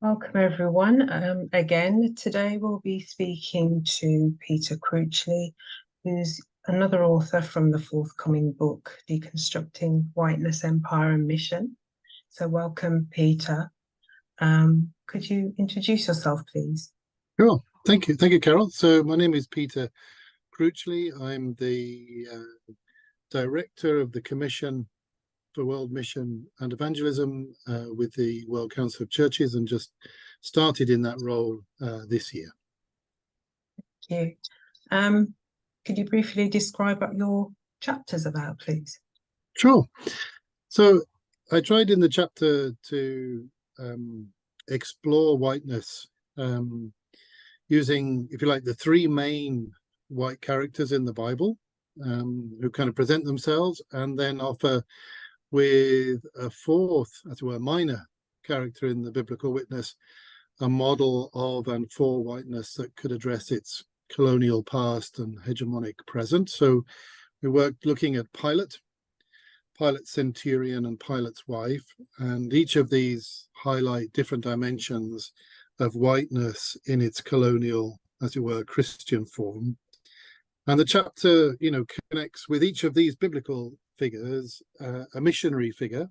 Welcome, everyone. Again, today we'll be speaking to Peter Cruchley, who's another author from the forthcoming book, Deconstructing Whiteness, Empire and Mission. So welcome, Peter. Could you introduce yourself, please? Sure. Thank you. Thank you, Carol. So my name is Peter Cruchley. I'm the director of the Commission for World Mission and Evangelism with the World Council of Churches, and just started in that role this year. Thank you. Could you briefly describe what your chapter's about, please? Sure. So I tried in the chapter to explore whiteness using, if you like, the three main white characters in the Bible who kind of present themselves, and then offer with a fourth, as it were, minor character in the biblical witness, a model of and for whiteness that could address its colonial past and hegemonic present. So we worked looking at Pilate's centurion, and Pilate's wife, and each of these highlight different dimensions of whiteness in its colonial, as it were, Christian form. And the chapter, connects with each of these biblical figures a missionary figure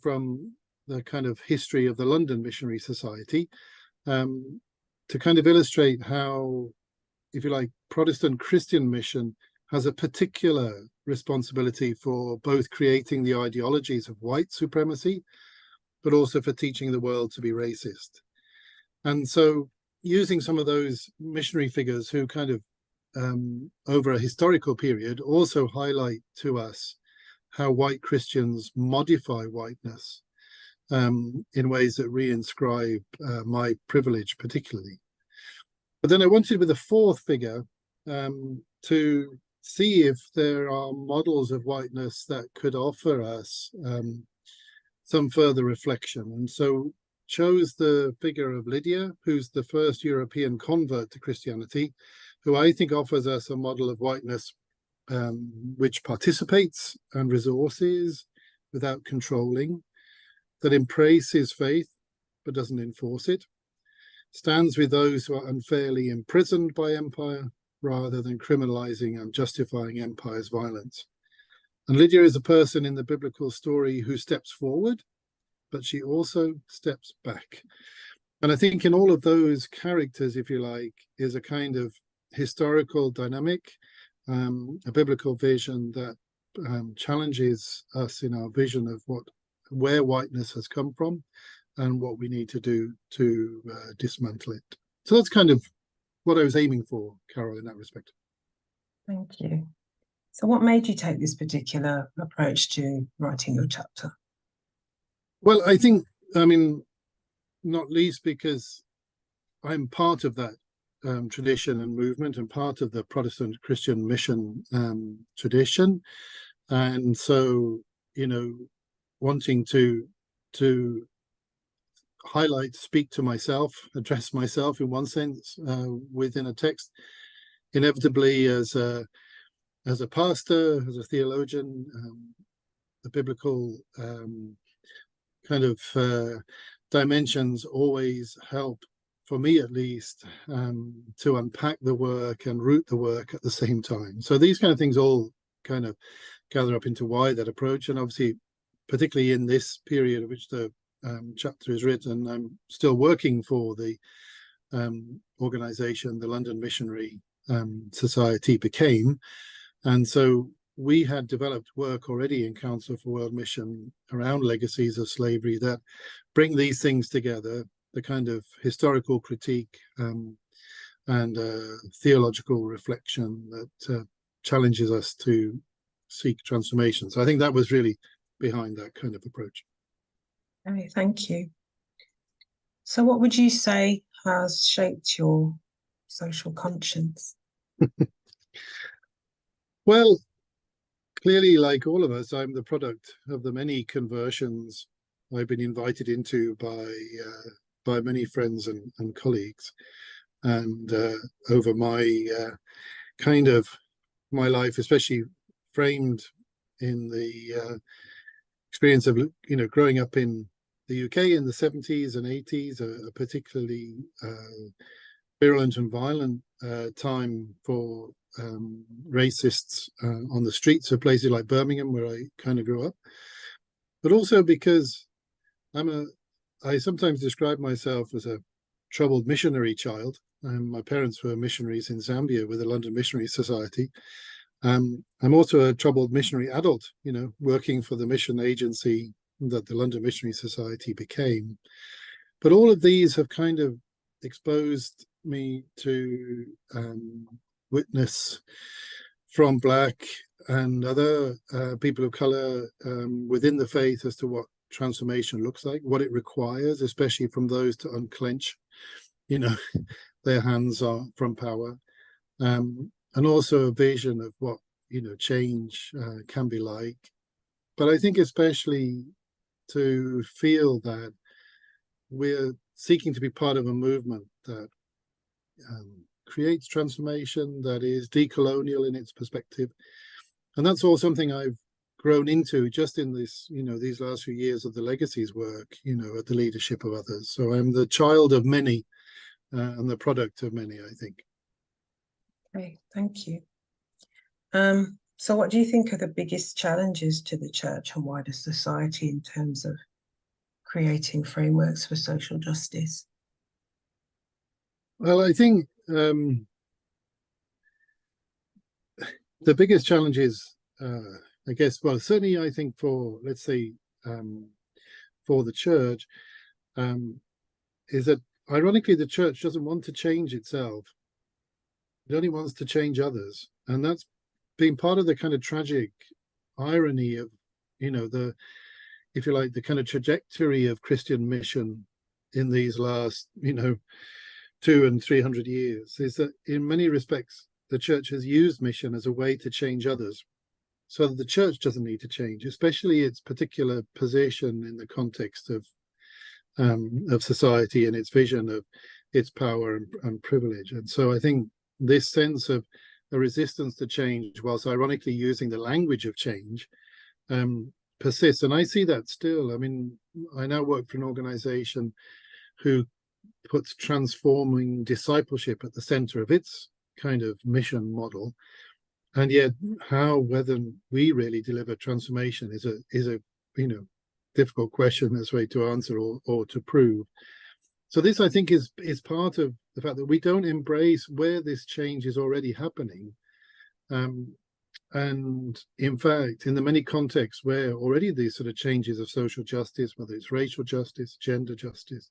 from the kind of history of the London Missionary Society, to kind of illustrate how, if you like, Protestant Christian mission has a particular responsibility for both creating the ideologies of white supremacy, but also for teaching the world to be racist. And so using some of those missionary figures who kind of over a historical period also highlight to us how white Christians modify whiteness in ways that reinscribe my privilege particularly. But then I wanted, with a fourth figure, to see if there are models of whiteness that could offer us some further reflection. And so chose the figure of Lydia, who's the first European convert to Christianity, who I think offers us a model of whiteness which participates and resources without controlling, that embraces faith but doesn't enforce it, stands with those who are unfairly imprisoned by empire rather than criminalizing and justifying empire's violence. And Lydia is a person in the biblical story who steps forward, but she also steps back. And I think in all of those characters, if you like, is a kind of historical dynamic, a biblical vision that challenges us in our vision of where whiteness has come from and what we need to do to dismantle it. So that's kind of what I was aiming for, Carol, in that respect. Thank you. So what made you take this particular approach to writing your chapter? Well, I think, not least because I'm part of that tradition and movement, and part of the Protestant Christian mission tradition. And so, wanting to highlight, speak to myself, address myself in one sense within a text, inevitably as a pastor, as a theologian, the biblical kind of dimensions always help, for me at least, to unpack the work and root the work at the same time. So these kind of things all kind of gather up into why that approach. And obviously, particularly in this period of which the chapter is written, I'm still working for the organization the London Missionary Society became. And so we had developed work already in Council for World Mission around legacies of slavery that bring these things together, the kind of historical critique and theological reflection that challenges us to seek transformation. So I think that was really behind that kind of approach. Okay, thank you. So what would you say has shaped your social conscience? Well, clearly, like all of us, I'm the product of the many conversions I've been invited into by many friends and colleagues, and over my kind of my life, especially framed in the experience of growing up in the UK in the 70s and 80s, a particularly virulent and violent time for racists on the streets of places like Birmingham, where I kind of grew up, but also because I sometimes describe myself as a troubled missionary child. My parents were missionaries in Zambia with the London Missionary Society. I'm also a troubled missionary adult, working for the mission agency that the London Missionary Society became. But all of these have kind of exposed me to witness from Black and other people of colour within the faith as to what transformation looks like, what it requires, especially from those to unclench, their hands are from power, and also a vision of what change can be like. But I think especially to feel that we're seeking to be part of a movement that creates transformation, that is decolonial in its perspective. And that's all something I've grown into just in this, these last few years of the legacies work, at the leadership of others. So I'm the child of many and the product of many, I think. Okay, thank you. So what do you think are the biggest challenges to the church and wider society in terms of creating frameworks for social justice? Well, I think the biggest challenge is, I guess, well, certainly I think for, let's say, for the church, is that ironically the church doesn't want to change itself. It only wants to change others. And that's been part of the kind of tragic irony of, if you like, the kind of trajectory of Christian mission in these last, 200 and 300 years, is that in many respects, the church has used mission as a way to change others. So that the church doesn't need to change, especially its particular position in the context of society and its vision of its power and privilege. And so I think this sense of a resistance to change, whilst ironically using the language of change, persists. And I see that still. I mean, I now work for an organization who puts transforming discipleship at the center of its kind of mission model. And yet whether we really deliver transformation is a difficult question as way to answer or to prove. So this, I think, is part of the fact that we don't embrace where this change is already happening. And in fact, in the many contexts where already these sort of changes of social justice, whether it's racial justice, gender justice,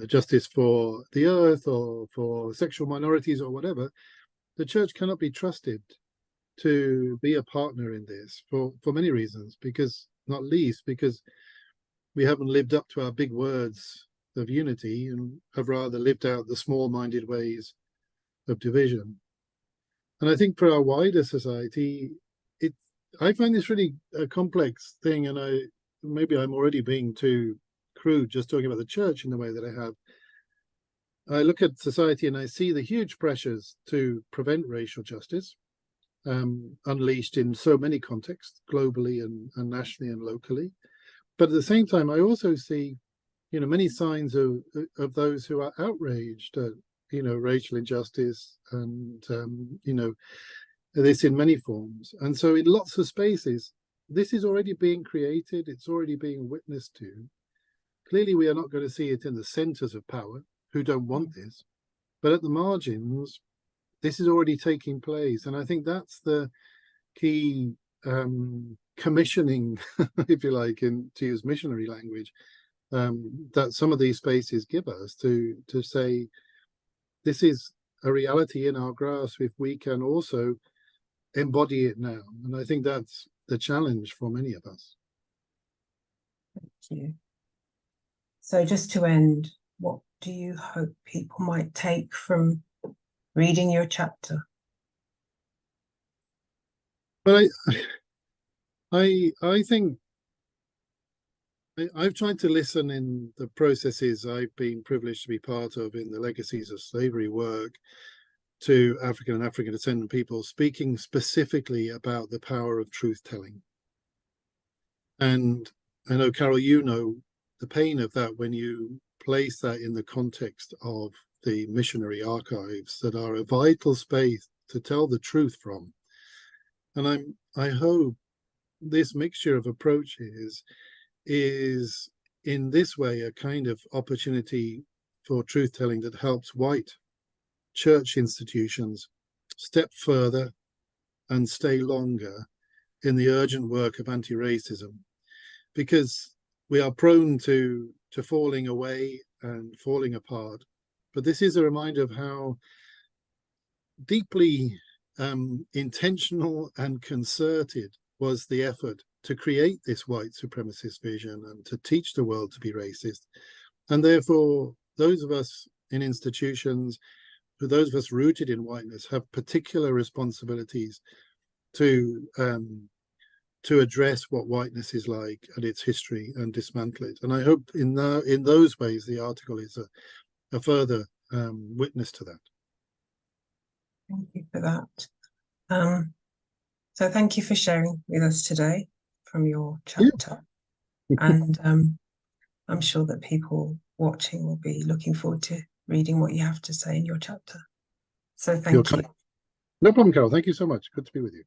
justice for the earth or for sexual minorities or whatever, the church cannot be trusted to be a partner in this for many reasons, because not least because we haven't lived up to our big words of unity and have rather lived out the small-minded ways of division. And I think for our wider society, I find this really a complex thing, and maybe I'm already being too crude just talking about the church in the way that I have. I look at society and I see the huge pressures to prevent racial justice, unleashed in so many contexts, globally and nationally and locally. But at the same time, I also see, many signs of those who are outraged at, racial injustice and, this in many forms. And so in lots of spaces, this is already being created. It's already being witnessed to. Clearly, we are not going to see it in the centers of power who don't want this, but at the margins, this is already taking place. And I think that's the key commissioning, if you like, to use missionary language, that some of these spaces give us to say, this is a reality in our grasp if we can also embody it now. And I think that's the challenge for many of us. Thank you. So just to end, what do you hope people might take from reading your chapter? But I think I've tried to listen in the processes I've been privileged to be part of in the legacies of slavery work to African and African descendant people, speaking specifically about the power of truth telling. And I know, Carol, the pain of that when you place that in the context of the missionary archives that are a vital space to tell the truth from. And I hope this mixture of approaches is in this way a kind of opportunity for truth telling that helps white church institutions step further and stay longer in the urgent work of anti-racism, because we are prone to falling away and falling apart. But this is a reminder of how deeply intentional and concerted was the effort to create this white supremacist vision and to teach the world to be racist. And therefore, those of us in institutions, those of us rooted in whiteness, have particular responsibilities to address what whiteness is like and its history and dismantle it. And I hope in those ways the article is a further witness to that. Thank you for that. So thank you for sharing with us today from your chapter. Yeah. And I'm sure that people watching will be looking forward to reading what you have to say in your chapter. So thank you. No problem, Carol. Thank you so much. Good to be with you.